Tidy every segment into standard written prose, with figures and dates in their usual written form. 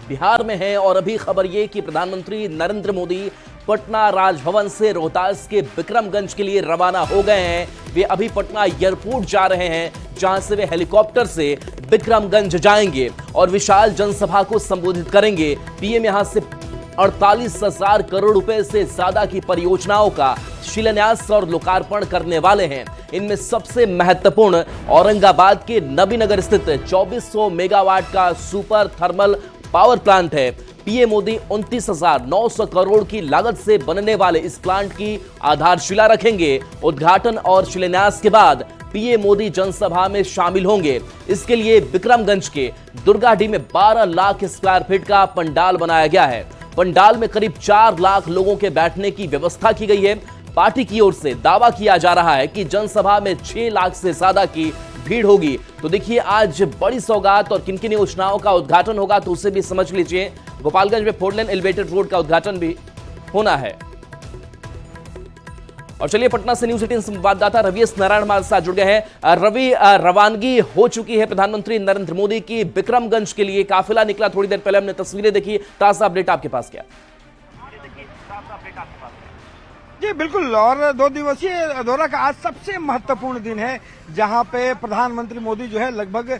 बिहार में हैं और अभी खबर ये कि प्रधानमंत्री नरेंद्र मोदी पटना राजभवन से रोहतास के बिक्रमगंज के लिए रवाना हो गए हैं। वे अभी पटना एयरपोर्ट जा रहे हैं, जहां से वे हेलीकॉप्टर से बिक्रमगंज जाएंगे और विशाल जनसभा को संबोधित करेंगे। पीएम यहां से 48,000 करोड़ रुपए से ज्यादा की परियोजनाओं का शिलान्यास और लोकार्पण करने वाले हैं। इनमें सबसे महत्वपूर्ण औरंगाबाद के नबीनगर स्थित 2400 मेगावाट का सुपर थर्मल पावर प्लांट है। पीएम मोदी 29,900 करोड़ की लागत से बनने वाले इस प्लांट की आधारशिला रखेंगे। उद्घाटन और शिलान्यास के बाद पीएम मोदी जनसभा में शामिल होंगे। इसके लिए बिक्रमगंज के दुर्गाडीह में 12 लाख स्क्वायर फीट का पंडाल बनाया गया है। पंडाल में करीब 4 लाख लोगों के बैठने की व्यवस्था की गई है। पार्टी की ओर से दावा किया जा रहा है कि जनसभा में 6 लाख से ज्यादा की भीड़ होगी। तो देखिए, आज बड़ी सौगात और किन किन योजनाओं का उद्घाटन होगा, तो उसे भी समझ लीजिए। गोपालगंज में 4 लेन एलिवेटेड रोड का उद्घाटन भी होना है। और चलिए, पटना से न्यूज 18 संवाददाता रवि एस नारायण हमारे साथ जुड़ गए हैं। रवि, रवानगी हो चुकी है प्रधानमंत्री नरेंद्र मोदी की बिक्रमगंज के लिए, काफिला निकला, थोड़ी देर पहले हमने तस्वीरें देखी, ताजा अपडेट आपके पास क्या? जी बिल्कुल, और 2 दिवसीय दौरा का आज सबसे महत्वपूर्ण दिन है, जहां पे प्रधानमंत्री मोदी जो है लगभग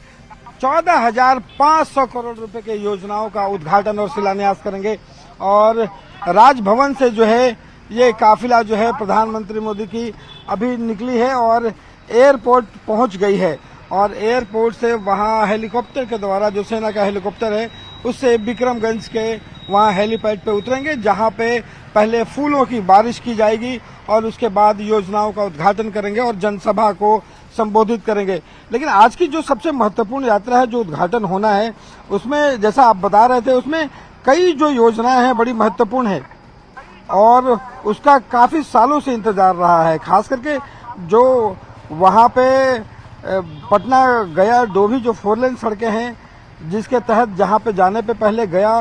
14,500 करोड़ रुपए के योजनाओं का उद्घाटन और शिलान्यास करेंगे। और राजभवन से जो है ये काफिला जो है प्रधानमंत्री मोदी की अभी निकली है और एयरपोर्ट पहुंच गई है। और एयरपोर्ट से वहां हेलीकॉप्टर के द्वारा, जो सेना का हेलीकॉप्टर है, उससे बिक्रमगंज के वहां हेलीपैड पे उतरेंगे, जहां पे पहले फूलों की बारिश की जाएगी और उसके बाद योजनाओं का उद्घाटन करेंगे और जनसभा को संबोधित करेंगे। लेकिन आज की जो सबसे महत्वपूर्ण यात्रा है, जो उद्घाटन होना है, उसमें जैसा आप बता रहे थे, उसमें कई जो योजनाएं हैं बड़ी महत्वपूर्ण है और उसका काफी सालों से इंतजार रहा है। खास करके जो वहां पे पटना गया डोभी जो 4 लेन सड़कें हैं, जिसके तहत जहां पे जाने पे पहले गया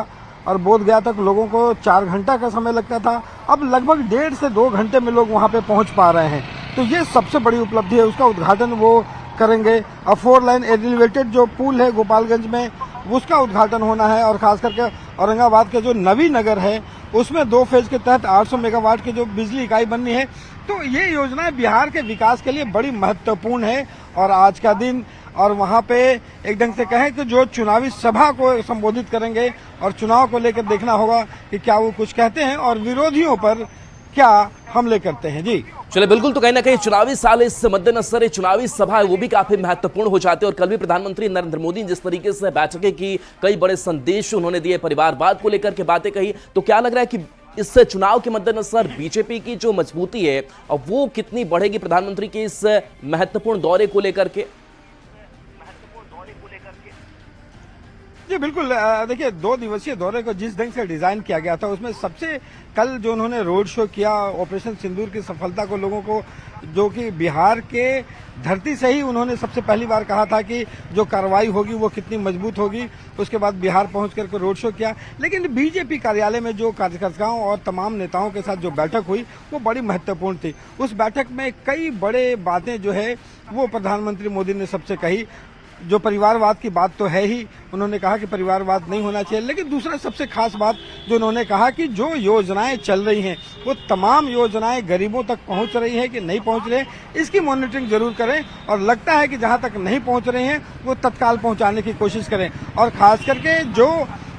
और बोध गया तक लोगों को 4 घंटा का समय लगता था, अब लगभग 1.5 से 2 घंटे में लोग वहां पे पहुंच पा रहे हैं। तो ये सबसे बड़ी उपलब्धि है, उसका उद्घाटन वो करेंगे। और 4 लाइन एलिवेटेड जो पुल है गोपालगंज में, उसका उद्घाटन होना है। और खास करके औरंगाबाद के जो नबीनगर है, उसमें 2 फेज के तहत 800 मेगावाट की जो बिजली इकाई बननी है। तो ये योजनाएं बिहार के विकास के लिए बड़ी महत्वपूर्ण है। और आज का दिन, और वहां पे एक ढंग से कहें कि जो चुनावी सभा को संबोधित करेंगे और चुनाव को लेकर देखना होगा कि क्या वो कुछ कहते हैं और विरोधियों पर क्या हमले करते हैं। जी चले, बिल्कुल, तो कहीं ना कहीं चुनावी साल, इस मद्देनजर चुनावी सभा है वो भी काफी महत्वपूर्ण हो जाते हैं। और कल भी प्रधानमंत्री नरेंद्र मोदी जिस तरीके से बैठकें की, कई बड़े संदेश उन्होंने दिए, परिवारवाद को लेकर के बातें कही, तो क्या लग रहा है कि इस चुनाव के मद्देनजर बीजेपी की जो मजबूती है और वो कितनी बढ़ेगी प्रधानमंत्री के इस महत्वपूर्ण दौरे को लेकर के? जी बिल्कुल, देखिए 2 दिवसीय दौरे को जिस ढंग से डिजाइन किया गया था, उसमें सबसे कल जो उन्होंने रोड शो किया, ऑपरेशन सिंदूर की सफलता को लोगों को, जो कि बिहार के धरती से ही उन्होंने सबसे पहली बार कहा था कि जो कार्रवाई होगी वो कितनी मजबूत होगी। उसके बाद बिहार पहुंच करके रोड शो किया। लेकिन बीजेपी कार्यालय में जो कार्यकर्ताओं और तमाम नेताओं के साथ जो बैठक हुई, वो बड़ी महत्वपूर्ण थी। उस बैठक में कई बड़े बातें जो है वो प्रधानमंत्री मोदी ने सबसे कही। जो परिवारवाद की बात तो है ही, उन्होंने कहा कि परिवारवाद नहीं होना चाहिए। लेकिन दूसरा सबसे खास बात जो उन्होंने कहा कि जो योजनाएं चल रही हैं, वो तमाम योजनाएं गरीबों तक पहुंच रही है कि नहीं पहुंच रही है, इसकी मॉनिटरिंग जरूर करें। और लगता है कि जहां तक नहीं पहुंच रही हैं, वो तत्काल पहुंचाने की कोशिश करें। और खास करके जो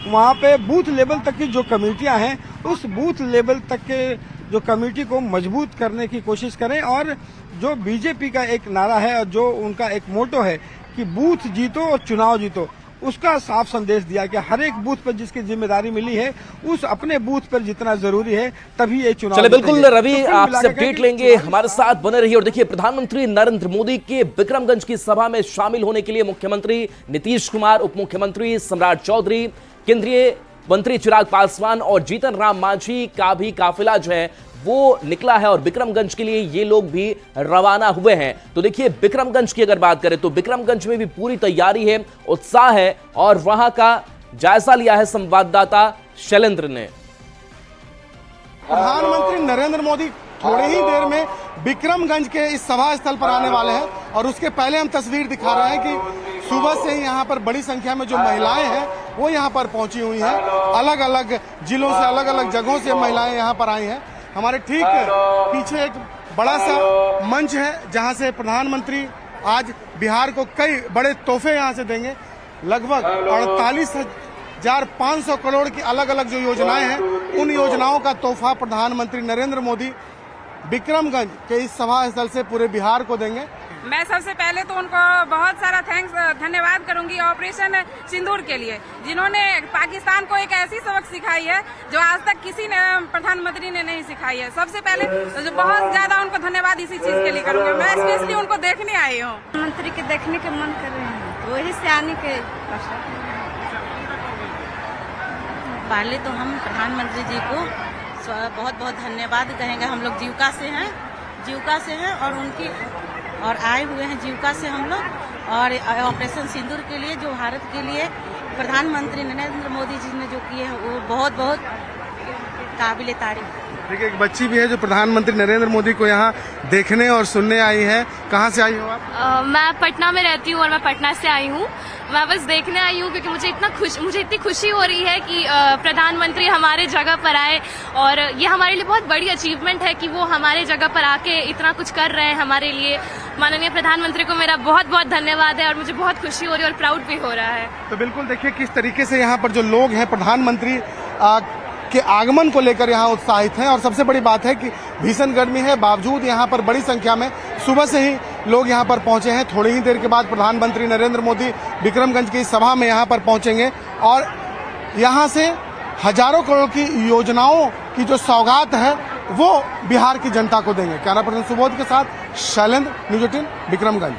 वहां पे बूथ लेवल तक की जो कमेटियां हैं, उस बूथ लेवल तक के जो कमेटी को मजबूत करने की कोशिश करें। और जो बीजेपी का एक नारा है और जो उनका एक मोटो है कि बूथ जीतो और चुनाव जीतो, उसका साफ संदेश दिया कि हर एक बूथ पर जिसकी जिम्मेदारी मिली है, उस अपने बूथ पर जितना जरूरी है, तभी ये चुनाव। चले, बिल्कुल रवि, आपसे अपडेट लेंगे, हमारे साथ बने रहिए। और देखिए, प्रधानमंत्री नरेंद्र मोदी के बिक्रमगंज की सभा में शामिल होने के लिए मुख्यमंत्री नीतीश कुमार, उप मुख्यमंत्री सम्राट चौधरी, केंद्रीय मंत्री चिराग पासवान और जीतन राम मांझी का भी काफिला जो है वो निकला है और बिक्रमगंज के लिए ये लोग भी रवाना हुए हैं। तो देखिए, बिक्रमगंज की अगर बात करें तो बिक्रमगंज में भी पूरी तैयारी है, उत्साह है और वहां का जायजा लिया है संवाददाता शैलेंद्र ने। प्रधानमंत्री नरेंद्र मोदी थोड़ी ही देर में बिक्रमगंज के इस सभा स्थल पर आने वाले हैं और उसके पहले हम तस्वीर दिखा रहे हैं कि सुबह से ही यहाँ पर बड़ी संख्या में जो महिलाएं हैं वो यहाँ पर पहुंची हुई हैं। अलग अलग जिलों से, अलग अलग जगहों से महिलाएं यहाँ पर आई हैं। हमारे ठीक पीछे एक बड़ा सा मंच है जहाँ से प्रधानमंत्री आज बिहार को कई बड़े तोहफे यहाँ से देंगे। लगभग 48,500 करोड़ की अलग अलग जो योजनाएं हैं, उन योजनाओं का तोहफा प्रधानमंत्री नरेंद्र मोदी बिक्रमगंज के इस सभा स्थल से पूरे बिहार को देंगे। मैं सबसे पहले तो उनको बहुत सारा धन्यवाद करूंगी ऑपरेशन सिंदूर के लिए, जिन्होंने पाकिस्तान को एक ऐसी सबक सिखाई है जो आज तक किसी ने प्रधानमंत्री ने नहीं सिखाई है। सबसे पहले जो बहुत ज्यादा उनको धन्यवाद इसी चीज के लिए करूंगी। मैं स्पेशली उनको देखने आई हूँ। प्रधानमंत्री के देखने के मन कर रहे हैं, वही से आने के पहले तो हम प्रधानमंत्री जी को बहुत बहुत धन्यवाद कहेंगे। हम लोग जीविका से हैं और आए हुए हैं जीविका से हम लोग, और ऑपरेशन सिंदूर के लिए जो भारत के लिए प्रधानमंत्री नरेंद्र मोदी जी ने जो किए हैं वो बहुत बहुत काबिल तारीफ। देखिए, एक बच्ची भी है जो प्रधानमंत्री नरेंद्र मोदी को यहाँ देखने और सुनने आई है। कहाँ से आई हो आप? मैं पटना में रहती हूँ और मैं पटना से आई हूँ। मैं बस देखने आई हूँ क्योंकि मुझे इतनी खुशी हो रही है कि प्रधानमंत्री हमारे जगह पर आए, और ये हमारे लिए बहुत बड़ी अचीवमेंट है कि वो हमारे जगह पर आके इतना कुछ कर रहे हैं हमारे लिए। माननीय प्रधानमंत्री को मेरा बहुत बहुत धन्यवाद है और मुझे बहुत खुशी हो रही है और प्राउड भी हो रहा है। तो बिल्कुल देखिए किस तरीके से यहाँ पर जो लोग हैं प्रधानमंत्री के आगमन को लेकर यहाँ उत्साहित हैं। और सबसे बड़ी बात है कि भीषण गर्मी है, बावजूद यहाँ पर बड़ी संख्या में सुबह से ही लोग यहाँ पर पहुंचे हैं। थोड़ी ही देर के बाद प्रधानमंत्री नरेंद्र मोदी बिक्रमगंज की सभा में यहाँ पर पहुंचेंगे और यहाँ से हजारों करोड़ की योजनाओं की जो सौगात है वो बिहार की जनता को देंगे। कैमरा पर्सन सुबोध के साथ शैलेंद्र, न्यूज 18 बिक्रमगंज।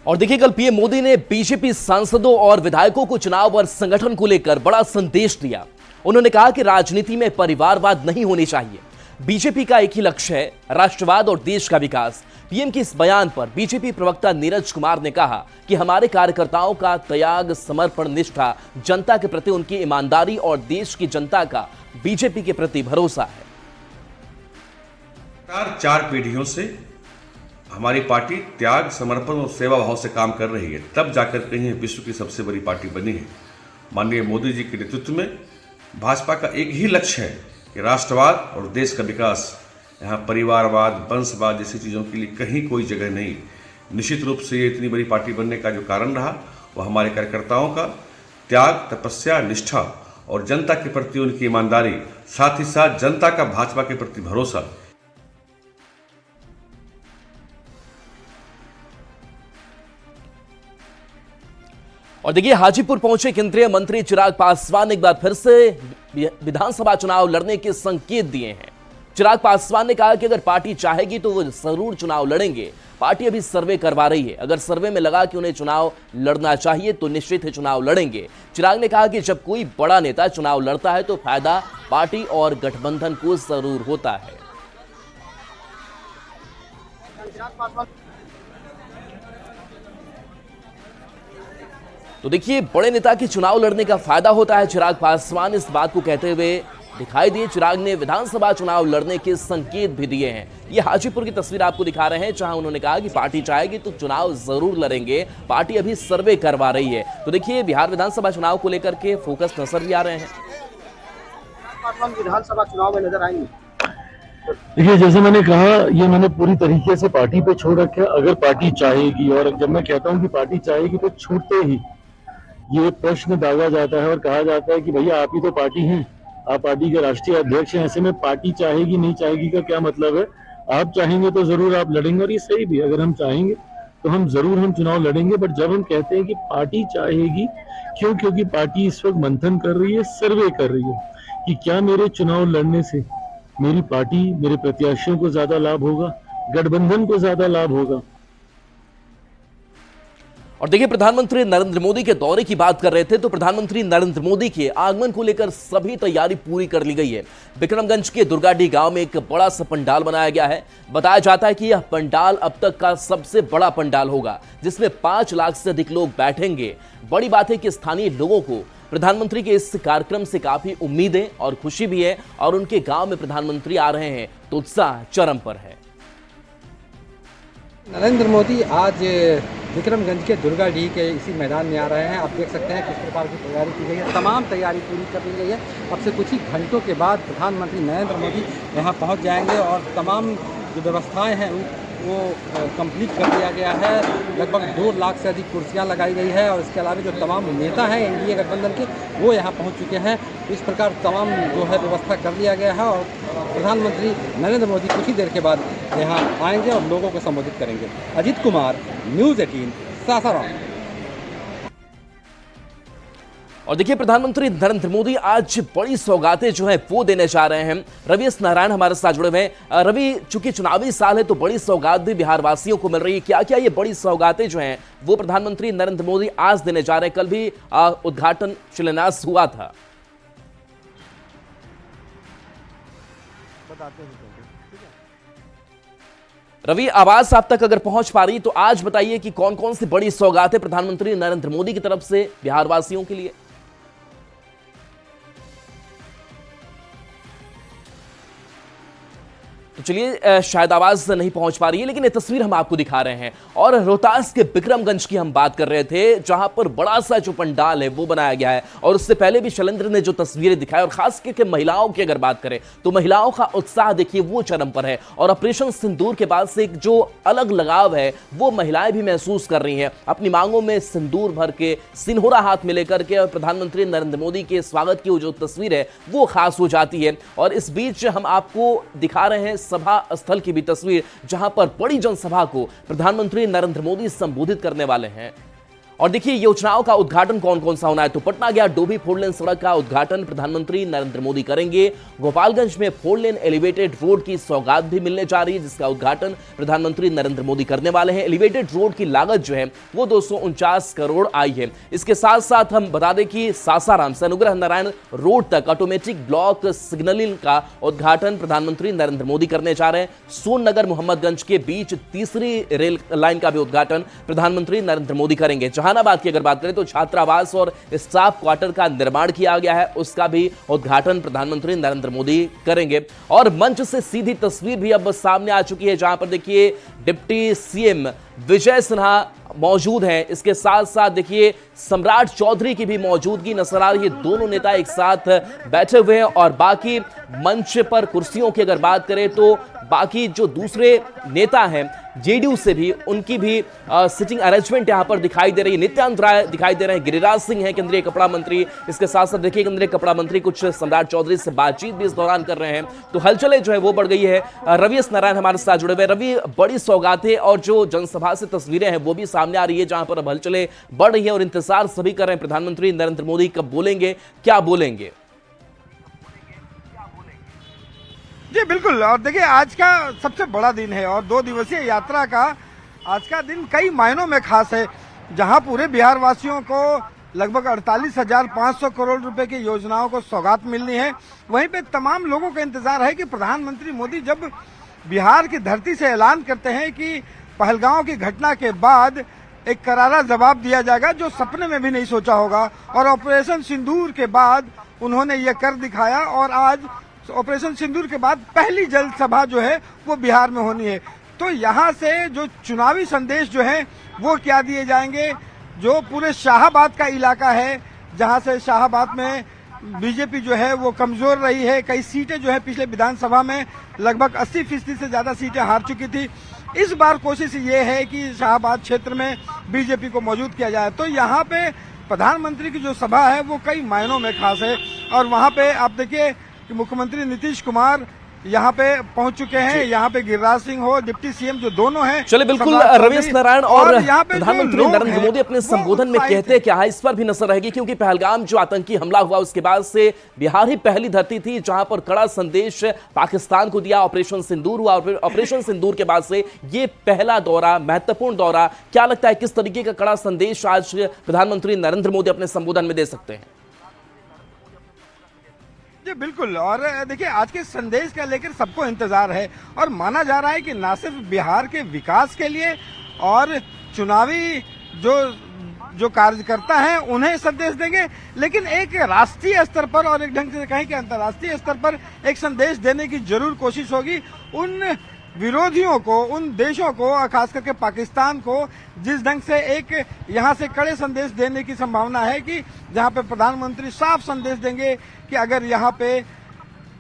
और देखिए, कल पीएम मोदी ने बीजेपी सांसदों और विधायकों को चुनाव और संगठन को लेकर बड़ा संदेश दिया। उन्होंने कहा कि राजनीति में परिवारवाद नहीं होनी चाहिए। बीजेपी का एक ही लक्ष्य है, राष्ट्रवाद और देश का विकास। पीएम के इस बयान पर बीजेपी प्रवक्ता नीरज कुमार ने कहा कि हमारे कार्यकर्ताओं का त्याग, समर्पण, निष्ठा, जनता के प्रति उनकी ईमानदारी और देश की जनता का बीजेपी के प्रति भरोसा है। 4 पीढ़ियों से हमारी पार्टी त्याग, समर्पण और सेवा भाव से काम कर रही है, तब जाकर कहीं विश्व की सबसे बड़ी पार्टी बनी है। माननीय मोदी जी के नेतृत्व में भाजपा का एक ही लक्ष्य है कि राष्ट्रवाद और देश का विकास। यहाँ परिवारवाद, वंशवाद जैसी चीज़ों के लिए कहीं कोई जगह नहीं। निश्चित रूप से ये इतनी बड़ी पार्टी बनने का जो कारण रहा वो हमारे कार्यकर्ताओं का त्याग, तपस्या, निष्ठा और जनता के प्रति उनकी ईमानदारी, साथ ही साथ जनता का भाजपा के प्रति भरोसा। और देखिए, हाजीपुर पहुंचे केंद्रीय मंत्री चिराग पासवान ने एक बार फिर से विधानसभा चुनाव लड़ने के संकेत दिए हैं। चिराग पासवान ने कहा कि अगर पार्टी चाहेगी तो वो जरूर चुनाव लड़ेंगे। पार्टी अभी सर्वे करवा रही है, अगर सर्वे में लगा कि उन्हें चुनाव लड़ना चाहिए तो निश्चित ही चुनाव लड़ेंगे। चिराग ने कहा कि जब कोई बड़ा नेता चुनाव लड़ता है तो फायदा पार्टी और गठबंधन को जरूर होता है। तो देखिए, बड़े नेता के चुनाव लड़ने का फायदा होता है। चिराग पासवान इस बात को कहते हुए दिखाई दिए। चिराग ने विधानसभा चुनाव लड़ने के संकेत भी दिए हैं। ये हाजीपुर की तस्वीर आपको दिखा रहे हैं, जहां उन्होंने कहा कि पार्टी चाहेगी तो चुनाव जरूर लड़ेंगे, पार्टी अभी सर्वे करवा रही है। तो देखिए, बिहार विधानसभा चुनाव को लेकर के फोकस नजर भी आ रहे हैं। विधानसभा चुनाव में नजर आएंगे। देखिए, जैसे मैंने कहा, ये मैंने पूरी तरीके से पार्टी पे छोड़ रखा है। अगर पार्टी चाहेगी, और जब मैं कहता हूँ कि पार्टी चाहेगी तो छूटते ही ये प्रश्न दागा जाता है और कहा जाता है कि भैया आप ही तो पार्टी हैं, आप पार्टी के राष्ट्रीय अध्यक्ष हैं। ऐसे में पार्टी चाहेगी नहीं चाहेगी का क्या मतलब है? आप चाहेंगे तो जरूर आप लड़ेंगे, और ये सही भी। अगर हम चाहेंगे तो हम चुनाव लड़ेंगे। बट जब हम कहते हैं कि पार्टी चाहेगी, क्यों? क्योंकि पार्टी इस वक्त मंथन कर रही है, सर्वे कर रही है कि क्या मेरे चुनाव लड़ने से मेरी पार्टी, मेरे प्रत्याशियों को ज्यादा लाभ होगा, गठबंधन को ज्यादा लाभ होगा। और देखिए, प्रधानमंत्री नरेंद्र मोदी के दौरे की बात कर रहे थे, तो प्रधानमंत्री नरेंद्र मोदी के आगमन को लेकर सभी तैयारी पूरी कर ली गई है। बिक्रमगंज के दुर्गाडीह गांव में एक बड़ा सा पंडाल बनाया गया है। बताया जाता है कि यह पंडाल अब तक का सबसे बड़ा पंडाल होगा, जिसमें 5 लाख से अधिक लोग बैठेंगे। बड़ी बात है कि स्थानीय लोगों को प्रधानमंत्री के इस कार्यक्रम से काफी उम्मीदें और खुशी भी है, और उनके गांव में प्रधानमंत्री आ रहे हैं तो उत्साह चरम पर है। नरेंद्र मोदी आज विक्रमगंज के दुर्गाडीह के इसी मैदान में आ रहे हैं। आप देख सकते हैं किस प्रकार की तैयारी की गई है। तमाम तैयारी पूरी कर ली गई है। अब से कुछ ही घंटों के बाद प्रधानमंत्री नरेंद्र मोदी यहाँ पहुँच जाएंगे और तमाम जो व्यवस्थाएं हैं वो कंप्लीट कर दिया गया है। लगभग 2 लाख से अधिक कुर्सियां लगाई गई है और इसके अलावा जो तमाम नेता हैं एनडीए गठबंधन के वो यहाँ पहुँच चुके हैं। इस प्रकार तमाम जो है व्यवस्था कर लिया गया है और प्रधानमंत्री नरेंद्र मोदी कुछ ही देर के बाद यहाँ आएंगे और लोगों को संबोधित करेंगे। अजीत कुमार, न्यूज़ 18, सासाराम। और देखिए, प्रधानमंत्री नरेंद्र मोदी आज बड़ी सौगातें जो है वो देने जा रहे हैं। रवि एस नारायण हमारे साथ जुड़े हुए हैं। रवि, चूंकि चुनावी साल है तो बड़ी सौगात भी बिहार वासियों को मिल रही है। क्या क्या ये बड़ी सौगातें जो हैं वो प्रधानमंत्री नरेंद्र मोदी आज देने जा रहे हैं? कल भी उद्घाटन शिलान्यास हुआ था। रवि, आवाज आप तक अगर पहुंच पा रही तो आज बताइए कि कौन कौन सी बड़ी सौगातें प्रधानमंत्री नरेंद्र मोदी की तरफ से बिहार वासियों के लिए? तो चलिए, शायद आवाज नहीं पहुंच पा रही है, लेकिन ये तस्वीर हम आपको दिखा रहे हैं। और रोहतास के बिक्रमगंज की हम बात कर रहे थे, जहां पर बड़ा सा जो पंडाल है वो बनाया गया है। और उससे पहले भी शैलेंद्र ने जो तस्वीरें दिखाई, और खास करके महिलाओं की अगर बात करें तो महिलाओं का उत्साह देखिए वो चरम पर है। और ऑपरेशन सिंदूर के बाद से एक जो अलग लगाव है वो महिलाएं भी महसूस कर रही हैं। अपनी मांगों में सिंदूर भर के, सिन्होरा हाथ में लेकर के, और प्रधानमंत्री नरेंद्र मोदी के स्वागत की जो तस्वीर है वो खास हो जाती है। और इस बीच हम आपको दिखा रहे हैं सभा स्थल की भी तस्वीर, जहां पर बड़ी जनसभा को प्रधानमंत्री नरेंद्र मोदी संबोधित करने वाले हैं। और देखिए, योजनाओं का उद्घाटन कौन कौन सा होना है। तो पटना गया डोभी 4 लेन सड़क का उद्घाटन प्रधानमंत्री नरेंद्र मोदी करेंगे। गोपालगंज में 4 लेन एलिवेटेड रोड की सौगात भी मिलने जा रही है, जिसका उद्घाटन प्रधानमंत्री नरेंद्र मोदी करने वाले हैं। एलिवेटेड रोड की लागत जो है वो 249 करोड़ आई है। इसके साथ साथ हम बता दें कि सासाराम से अनुग्रह नारायण रोड तक ऑटोमेटिक ब्लॉक सिग्नलिंग का उद्घाटन प्रधानमंत्री नरेंद्र मोदी करने जा रहे हैं। सोननगर मोहम्मदगंज के बीच तीसरी रेल लाइन का भी उद्घाटन प्रधानमंत्री नरेंद्र मोदी करेंगे। जहानाबाद की अगर बात करें तो छात्रावास और स्टाफ क्वार्टर का निर्माण किया गया है, उसका भी उद्घाटन प्रधानमंत्री नरेंद्र मोदी करेंगे। और मंच से सीधी तस्वीर भी अब सामने आ चुकी है, जहां पर देखिए डिप्टी सीएम विजय सिन्हा मौजूद हैं। इसके साथ साथ देखिए सम्राट चौधरी की भी मौजूदगी नजर आ रही है। दोनों नेता एक साथ बैठे हुए हैं। और बाकी मंच पर कुर्सियों की अगर बात करें तो बाकी जो दूसरे नेता हैं जेडीयू से भी, उनकी भी सिटिंग अरेंजमेंट यहां पर दिखाई दे रही है। नित्यानंद राय दिखाई दे रहे हैं, गिरिराज सिंह हैं केंद्रीय कपड़ा मंत्री। इसके साथ साथ देखिए केंद्रीय कपड़ा मंत्री कुछ सम्राट चौधरी से बातचीत भी इस दौरान कर रहे हैं। तो हलचलें जो है वो बढ़ गई है। रवि एस नारायण हमारे साथ जुड़े हुए। रवि, बड़ी सौगातें और जो जनसभा से तस्वीरें हैं वो भी सामने आ रही है, जहां पर अब हलचलें बढ़ रही है और इंतजार सभी कर रहे हैं प्रधानमंत्री नरेंद्र मोदी कब बोलेंगे, क्या बोलेंगे। जी बिल्कुल। और देखिए, आज का सबसे बड़ा दिन है और 2 दिवसीय यात्रा का आज का दिन कई मायनों में खास है, जहां पूरे बिहार वासियों को लगभग 48,500 करोड़ रुपए की योजनाओं को सौगात मिलनी है। वहीं पे तमाम लोगों का इंतजार है कि प्रधानमंत्री मोदी जब बिहार की धरती से ऐलान करते हैं कि पहलगांव की घटना के बाद एक करारा जवाब दिया जाएगा, जो सपने में भी नहीं सोचा होगा। और ऑपरेशन सिंदूर के बाद उन्होंने ये कर दिखाया। और आज ऑपरेशन सिंदूर के बाद पहली जल सभा जो है वो बिहार में होनी है। तो यहाँ से जो चुनावी संदेश जो है वो क्या दिए जाएंगे, जो पूरे शाहाबाद का इलाका है, जहाँ से शाहाबाद में बीजेपी जो है वो कमजोर रही है। कई सीटें जो है पिछले विधानसभा में लगभग 80% से ज्यादा सीटें हार चुकी थी। इस बार कोशिश ये है कि शाहाबाद क्षेत्र में बीजेपी को मौजूद किया जाए। तो यहाँ पे प्रधानमंत्री की जो सभा है वो कई मायनों में खास है। और वहाँ पे आप देखिए कि मुख्यमंत्री नीतीश कुमार यहाँ पे पहुंच चुके हैं। यहाँ पे गिरिराज सिंह हो, डिप्टी सीएम जो दोनों हैं। चलिए बिल्कुल, रवि एस नारायण और प्रधानमंत्री नरेंद्र मोदी अपने संबोधन में कहते क्या है, इस पर भी नजर रहेगी। क्योंकि पहलगाम जो आतंकी हमला हुआ उसके बाद से बिहार ही पहली धरती थी जहां पर कड़ा संदेश पाकिस्तान को दिया। ऑपरेशन सिंदूर हुआ। ऑपरेशन सिंदूर के बाद से ये पहला दौरा, महत्वपूर्ण दौरा। क्या लगता है किस तरीके का कड़ा संदेश आज प्रधानमंत्री नरेंद्र मोदी अपने संबोधन में दे सकते हैं? जी बिल्कुल। और देखिए, आज के संदेश का लेकर सबको इंतजार है और माना जा रहा है कि न सिर्फ बिहार के विकास के लिए और चुनावी जो कार्यकर्ता हैं उन्हें संदेश देंगे, लेकिन एक राष्ट्रीय स्तर पर और एक ढंग से कहें कि अंतर्राष्ट्रीय स्तर पर एक संदेश देने की जरूर कोशिश होगी। उन विरोधियों को, उन देशों को, खास करके पाकिस्तान को जिस ढंग से एक यहाँ से कड़े संदेश देने की संभावना है कि जहाँ पे प्रधानमंत्री साफ संदेश देंगे कि अगर यहाँ पे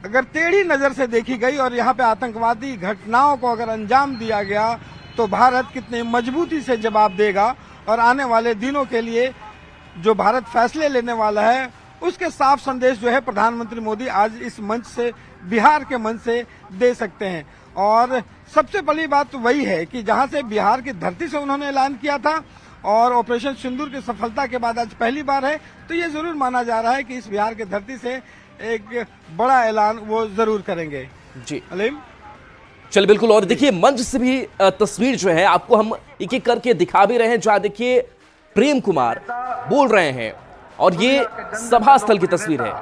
अगर टेढ़ी नजर से देखी गई और यहाँ पे आतंकवादी घटनाओं को अगर अंजाम दिया गया तो भारत कितनी मजबूती से जवाब देगा और आने वाले दिनों के लिए जो भारत फैसले लेने वाला है उसके साफ संदेश जो है प्रधानमंत्री मोदी आज इस मंच से, बिहार के मंच से दे सकते हैं। और सबसे बड़ी बात तो वही है कि जहां से बिहार की धरती से उन्होंने ऐलान किया था और ऑपरेशन सिंदूर की सफलता के बाद आज पहली बार है, तो ये जरूर माना जा रहा है कि इस बिहार की धरती से एक बड़ा ऐलान वो जरूर करेंगे। जी अलीम, चल बिल्कुल। और देखिए मंच से भी तस्वीर जो है आपको हम एक एक करके दिखा भी रहे हैं, जहां देखिए प्रेम कुमार बोल रहे हैं और ये सभा स्थल की तस्वीर है।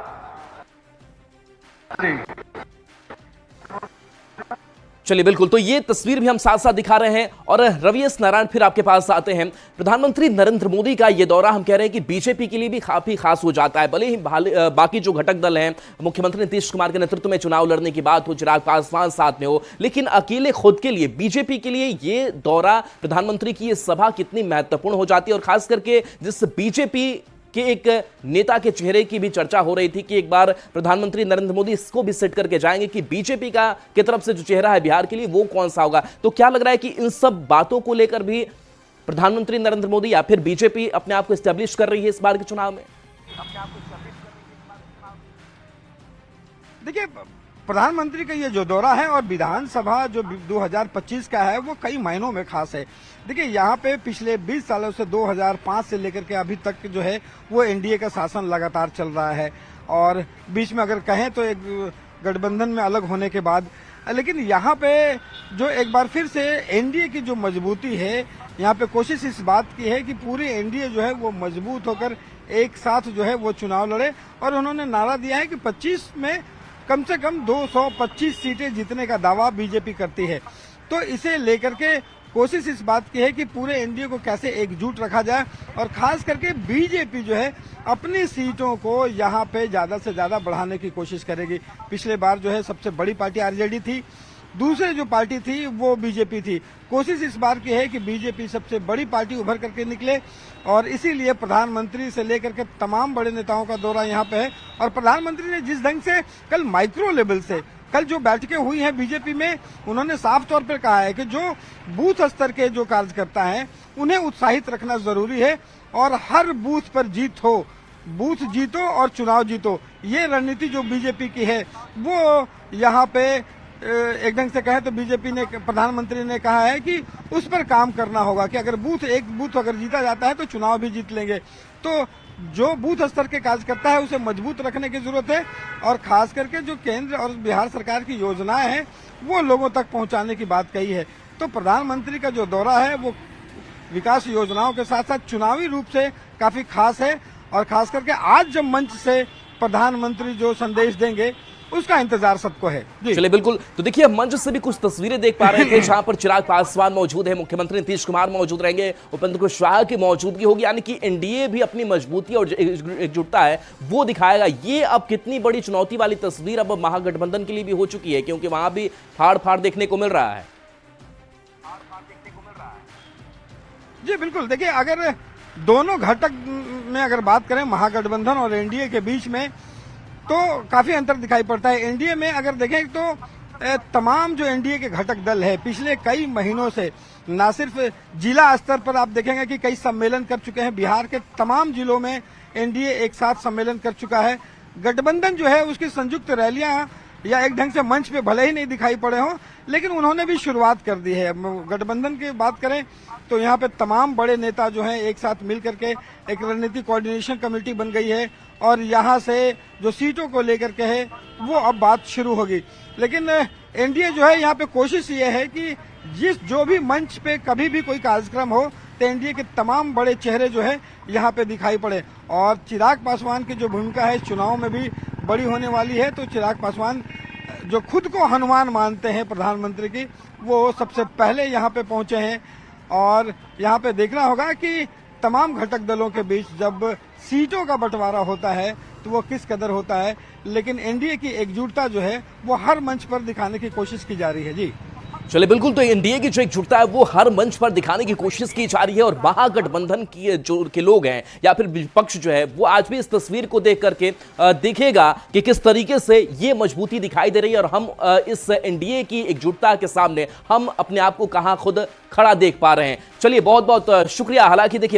चलिए बिल्कुल, तो ये तस्वीर भी हम साथ साथ दिखा रहे हैं। और रवि एस नारायण फिर आपके पास आते हैं। प्रधानमंत्री नरेंद्र मोदी का ये दौरा हम कह रहे हैं कि बीजेपी के लिए भी काफी खास हो जाता है। भले ही बाकी जो घटक दल हैं, मुख्यमंत्री नीतीश कुमार के नेतृत्व में चुनाव लड़ने की बात हो, चिराग पासवान साथ में हो, लेकिन अकेले खुद के लिए, बीजेपी के लिए ये दौरा, प्रधानमंत्री की ये सभा कितनी महत्वपूर्ण हो जाती है। और खास करके जिस बीजेपी कि एक नेता के चेहरे की भी चर्चा हो रही थी कि एक बार प्रधानमंत्री नरेंद्र मोदी इसको भी सेट करके जाएंगे कि बीजेपी का की तरफ से जो चेहरा है बिहार के लिए वो कौन सा होगा। तो क्या लग रहा है कि इन सब बातों को लेकर भी प्रधानमंत्री नरेंद्र मोदी या फिर बीजेपी अपने आप को एस्टेब्लिश कर रही है इस बार के चुनाव में? देखिए, प्रधानमंत्री का ये जो दौरा है और विधानसभा जो 2025 का है वो कई महीनों में खास है। देखिए, यहाँ पे पिछले 20 सालों से 2005 से लेकर के अभी तक जो है वो एनडीए का शासन लगातार चल रहा है और बीच में अगर कहें तो एक गठबंधन में अलग होने के बाद, लेकिन यहाँ पे जो एक बार फिर से एनडीए की जो मजबूती है, यहाँ पे कोशिश इस बात की है कि पूरी एनडीए जो है वो मजबूत होकर एक साथ जो है वो चुनाव लड़े। और उन्होंने नारा दिया है कि 25 में कम से कम 225 सीटें जीतने का दावा बीजेपी करती है। तो इसे लेकर के कोशिश इस बात की है कि पूरे एनडीए को कैसे एकजुट रखा जाए और खास करके बीजेपी जो है अपनी सीटों को यहाँ पे ज्यादा से ज्यादा बढ़ाने की कोशिश करेगी। पिछले बार जो है सबसे बड़ी पार्टी आरजेडी थी, दूसरी जो पार्टी थी वो बीजेपी थी। कोशिश इस बार की है कि बीजेपी सबसे बड़ी पार्टी उभर करके निकले और इसीलिए प्रधानमंत्री से लेकर के तमाम बड़े नेताओं का दौरा यहाँ पे है। और प्रधानमंत्री ने जिस ढंग से कल माइक्रो लेवल से कल जो बैठकें हुई हैं बीजेपी में, उन्होंने साफ तौर पर कहा है कि जो बूथ स्तर के जो कार्यकर्ता हैं उन्हें उत्साहित रखना जरूरी है और हर बूथ पर जीत हो, बूथ जीतो और चुनाव जीतो। ये रणनीति जो बीजेपी की है वो यहाँ पे एक ढंग से कहें तो बीजेपी ने, प्रधानमंत्री ने कहा है कि उस पर काम करना होगा कि अगर एक बूथ अगर जीता जाता है तो चुनाव भी जीत लेंगे। तो जो बूथ स्तर के कार्यकर्ता है उसे मजबूत रखने की जरूरत है और खास करके जो केंद्र और बिहार सरकार की योजनाएं हैं वो लोगों तक पहुंचाने की बात कही है। तो प्रधानमंत्री का जो दौरा है वो विकास योजनाओं के साथ साथ चुनावी रूप से काफी खास है और खास करके आज जब मंच से प्रधानमंत्री जो संदेश देंगे उसका इंतजार सबको है। चलिए बिल्कुल, तो देखिए मंच से भी कुछ तस्वीरें देख पा रहे थे जहां पर चिराग पासवान मौजूद है, मुख्यमंत्री नीतीश कुमार मौजूद रहेंगे, उपेंद्र कुशवाहा की मौजूदगी होगी, यानी कि एनडीए भी अपनी मजबूती और एकजुटता है वो दिखाएगा। ये अब कितनी बड़ी चुनौती वाली तस्वीर अब महागठबंधन के लिए भी हो चुकी है क्योंकि वहां भी फाड़ फाड़ देखने को मिल रहा है। जी बिल्कुल, देखिए अगर दोनों घटक में अगर बात करें महागठबंधन और एनडीए के बीच में तो काफी अंतर दिखाई पड़ता है। एनडीए में अगर देखें तो तमाम जो एनडीए के घटक दल है पिछले कई महीनों से न सिर्फ जिला स्तर पर आप देखेंगे कि कई सम्मेलन कर चुके हैं, बिहार के तमाम जिलों में एनडीए एक साथ सम्मेलन कर चुका है। गठबंधन जो है उसकी संयुक्त रैलियां या एक ढंग से मंच पे भले ही नहीं दिखाई पड़े हों लेकिन उन्होंने भी शुरुआत कर दी है। गठबंधन की बात करें तो यहाँ पे तमाम बड़े नेता जो हैं एक साथ मिल करके एक रणनीतिक कोऑर्डिनेशन कमेटी बन गई है और यहाँ से जो सीटों को लेकर के है वो अब बात शुरू होगी। लेकिन एनडीए जो है यहाँ पे कोशिश ये है कि जो भी मंच पे कभी भी कोई कार्यक्रम हो तो एनडीए के तमाम बड़े चेहरे जो है यहाँ पे दिखाई पड़े। और चिराग पासवान की जो भूमिका है चुनाव में भी बड़ी होने वाली है। तो चिराग पासवान जो खुद को हनुमान मानते हैं प्रधानमंत्री की, वो सबसे पहले यहाँ पे पहुंचे हैं और यहाँ पे देखना होगा कि तमाम घटक दलों के बीच जब सीटों का बंटवारा होता है तो वो किस कदर होता है। लेकिन एनडीए की एकजुटता जो है वो हर मंच पर दिखाने की कोशिश की जा रही है। जी चलिए बिल्कुल, तो एनडीए की जो एकजुटता है वो हर मंच पर दिखाने की कोशिश की जा रही है और महागठबंधन की जो के लोग हैं या फिर विपक्ष जो है वो आज भी इस तस्वीर को देख करके देखेगा कि किस तरीके से ये मजबूती दिखाई दे रही है और हम इस एनडीए की एकजुटता के सामने हम अपने आप को कहां खुद खड़ा देख पा रहे हैं। चलिए बहुत बहुत शुक्रिया। हालांकि देखिए